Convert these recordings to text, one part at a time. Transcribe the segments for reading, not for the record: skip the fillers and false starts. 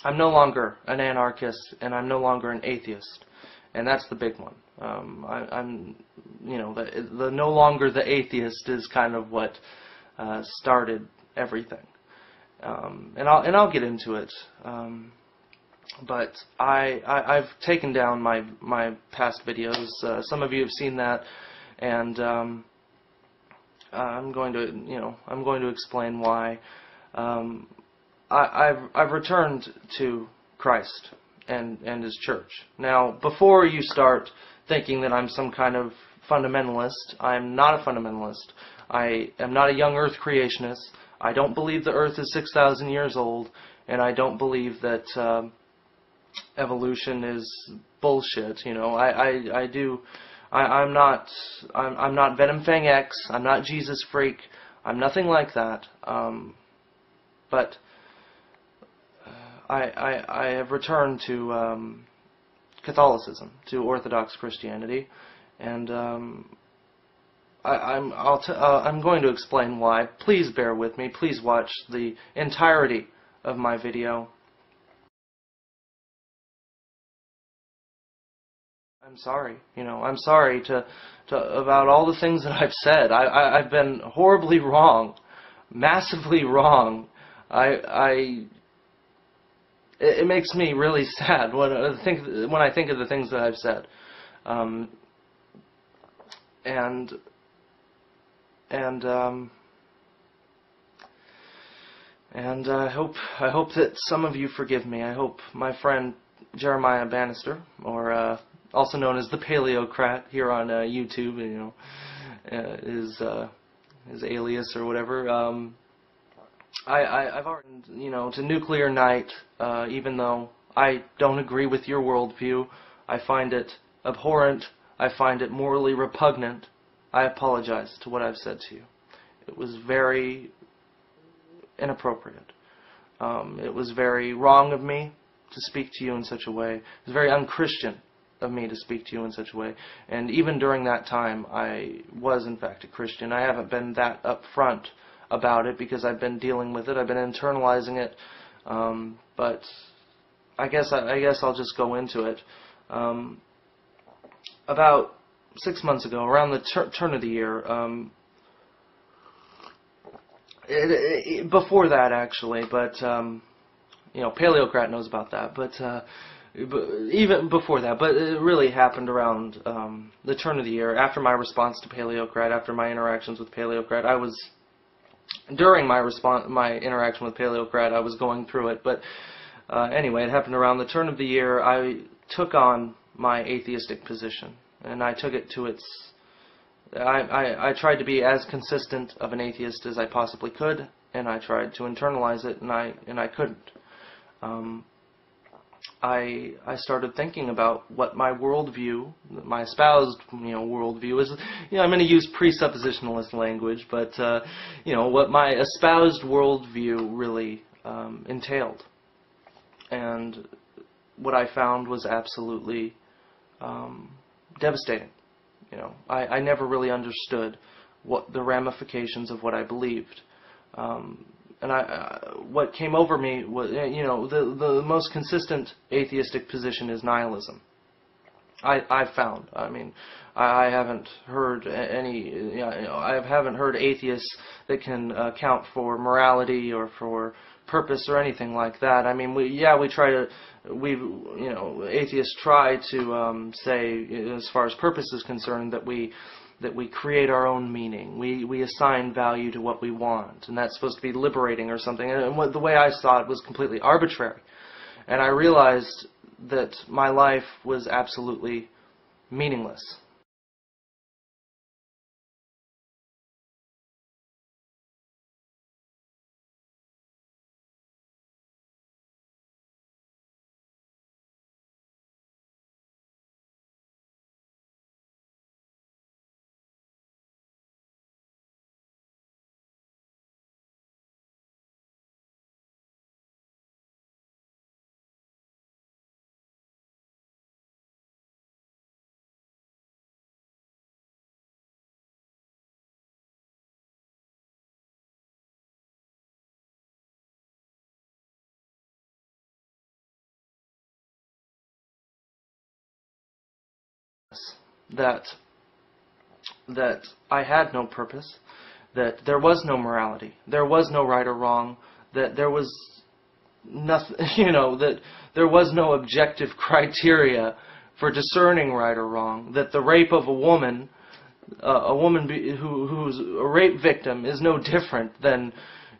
I'm no longer an anarchist, and I'm no longer an atheist, and that's the big one. I'm, you know, the no longer the atheist is kind of what started everything, and I'll get into it. But I've taken down my past videos. Some of you have seen that, and I'm going to explain why. I've returned to Christ and His church. Now, before you start thinking that I'm some kind of fundamentalist, I'm not a fundamentalist. I am not a young Earth creationist. I don't believe the Earth is 6,000 years old, and I don't believe that evolution is bullshit. You know, I'm not Venom Fang X. I'm not Jesus Freak. I'm nothing like that. But I have returned to Catholicism, to Orthodox Christianity, and I'm going to explain why. Please bear with me. Please watch the entirety of my video. I'm sorry. You know, I'm sorry about all the things that I've said. I've been horribly wrong, massively wrong. It makes me really sad when I think of the things that I've said, and I hope that some of you forgive me. I hope my friend Jeremiah Bannister, or also known as the Paleocrat here on YouTube, you know, his alias or whatever. I've already, you know, to Nuclear Night, even though I don't agree with your worldview, I find it abhorrent, I find it morally repugnant. I apologize to what I've said to you. It was very inappropriate. It was very wrong of me to speak to you in such a way. It was very unchristian of me to speak to you in such a way. And even during that time, I was in fact a Christian. I haven't been that upfront about it because I've been dealing with it. I've been internalizing it. But I guess I'll just go into it. About 6 months ago, around the turn of the year, before that actually, but you know, Paleocrat knows about that. But even before that, but it really happened around the turn of the year, after my response to Paleocrat, after my interactions with Paleocrat. During my interaction with Paleocrat, I was going through it, but anyway, it happened around the turn of the year. I took on my atheistic position, and I took it to its... I tried to be as consistent of an atheist as I possibly could, and I tried to internalize it, and I couldn't. I started thinking about what my worldview, my espoused, you know, worldview is. You know, I'm going to use presuppositionalist language, but you know, what my espoused worldview really entailed, and what I found was absolutely devastating. You know, I never really understood what the ramifications of what I believed. And what came over me was, you know, the most consistent atheistic position is nihilism. I've found. I mean, I haven't heard any. You know, I haven't heard atheists that can account for morality or for purpose or anything like that. I mean, you know, atheists try to say, as far as purpose is concerned, that we create our own meaning. We assign value to what we want, and that's supposed to be liberating or something. And the way I saw it was completely arbitrary. And I realized that my life was absolutely meaningless. that I had no purpose, that there was no morality, there was no right or wrong, that there was nothing, that there was no objective criteria for discerning right or wrong, that the rape of a woman who's a rape victim is no different than,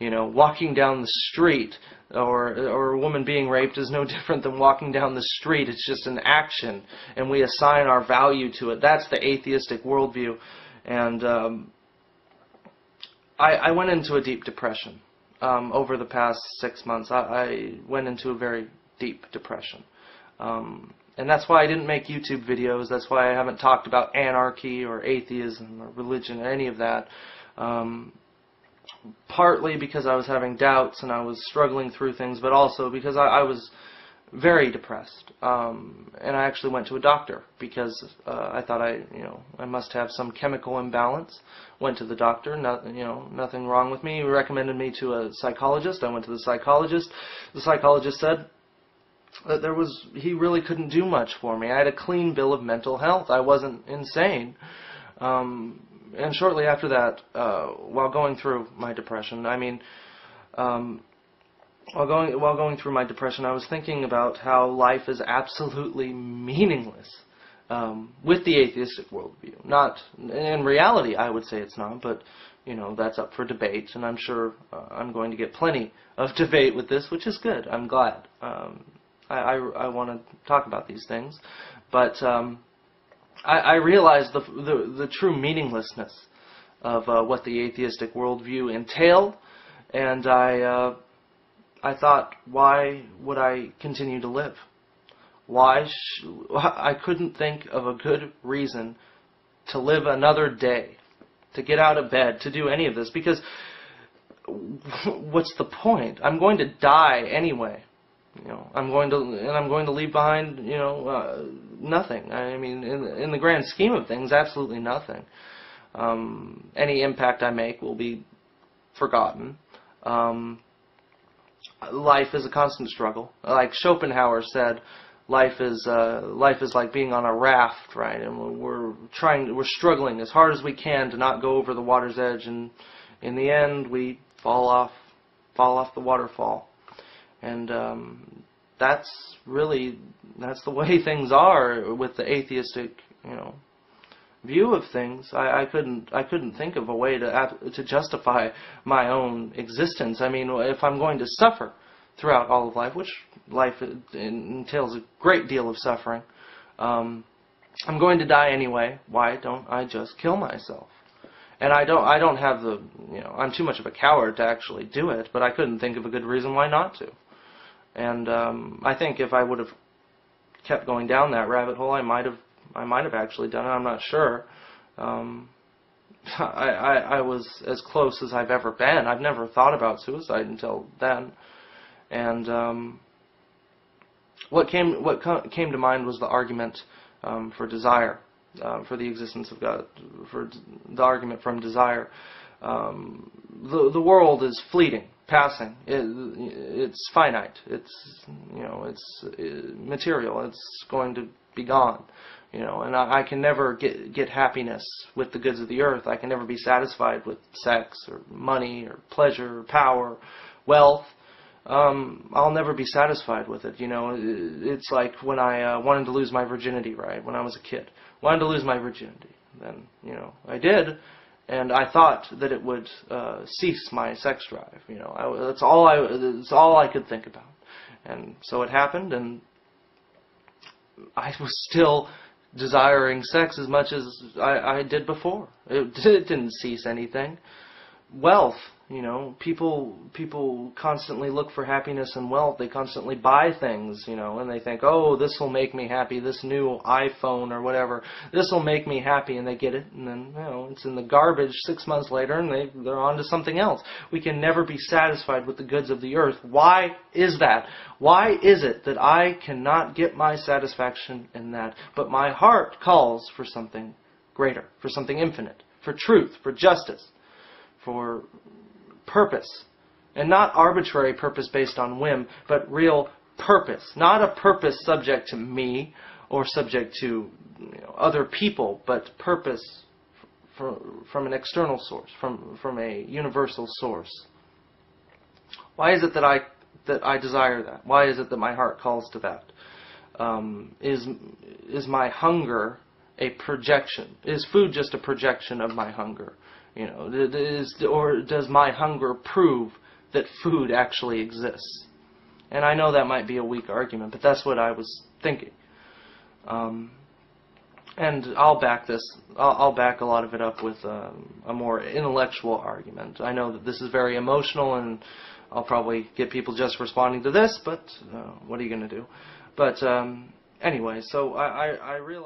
walking down the street, or a woman being raped is no different than walking down the street. It's just an action, and we assign our value to it. That's the atheistic worldview. And I went into a deep depression over the past 6 months. I went into a very deep depression. And that's why I didn't make YouTube videos. That's why I haven't talked about anarchy or atheism or religion or any of that. Partly because I was having doubts and I was struggling through things, but also because I was very depressed. And I actually went to a doctor because I thought I must have some chemical imbalance. Went to the doctor. Nothing wrong with me. He recommended me to a psychologist. I went to the psychologist. The psychologist said that he really couldn't do much for me. I had a clean bill of mental health. I wasn't insane. And shortly after that, while going through my depression, while going through my depression, I was thinking about how life is absolutely meaningless with the atheistic worldview. Not in reality, I would say it's not, but that's up for debate, and I'm sure I'm going to get plenty of debate with this, which is good. I'm glad. I want to talk about these things, but I realized the true meaninglessness of what the atheistic worldview entailed, and I thought, why would I continue to live? I couldn't think of a good reason to live another day, to get out of bed, to do any of this, because what's the point? I'm going to die anyway. I'm going to leave behind, nothing. In the grand scheme of things, absolutely nothing. Any impact I make will be forgotten. Life is a constant struggle. Like Schopenhauer said, life is like being on a raft, right? And we're struggling as hard as we can to not go over the water's edge, and in the end, we fall off the waterfall. And that's the way things are with the atheistic, view of things. I couldn't think of a way to justify my own existence. If I'm going to suffer throughout all of life, which life entails a great deal of suffering, I'm going to die anyway. Why don't I just kill myself? And I don't have the, I'm too much of a coward to actually do it, but I couldn't think of a good reason why not to. And I think if I would have kept going down that rabbit hole, I might have actually done it. I'm not sure. I was as close as I've ever been. I've never thought about suicide until then. And what came to mind was the argument for desire, for the existence of God, for the argument from desire. The world is fleeting, passing. It's finite. It's material. It's going to be gone. And I can never get happiness with the goods of the earth. I can never be satisfied with sex or money or pleasure or power, wealth. I'll never be satisfied with it. It's like when I wanted to lose my virginity, right? When I was a kid, wanted to lose my virginity. Then, I did. And I thought that it would cease my sex drive. That's all I could think about. And so it happened, and I was still desiring sex as much as I did before. It didn't cease anything. Wealth, people constantly look for happiness and wealth. They constantly buy things, and they think, oh, this will make me happy, this new iPhone or whatever, this will make me happy, and they get it, and then, it's in the garbage 6 months later, and they're on to something else. We can never be satisfied with the goods of the earth. Why is that? Why is it that I cannot get my satisfaction in that, but my heart calls for something greater, for something infinite, for truth, for justice, for purpose, and not arbitrary purpose based on whim, but real purpose, not a purpose subject to me or subject to other people, but purpose from an external source, from a universal source. Why is it that I desire that? Why is it that my heart calls to that? Is my hunger a projection? Is food just a projection of my hunger? Or does my hunger prove that food actually exists? And I know that might be a weak argument, but that's what I was thinking. And I'll back this. I'll back a lot of it up with a more intellectual argument. I know that this is very emotional, and I'll probably get people just responding to this, but what are you going to do? But anyway, so I realize.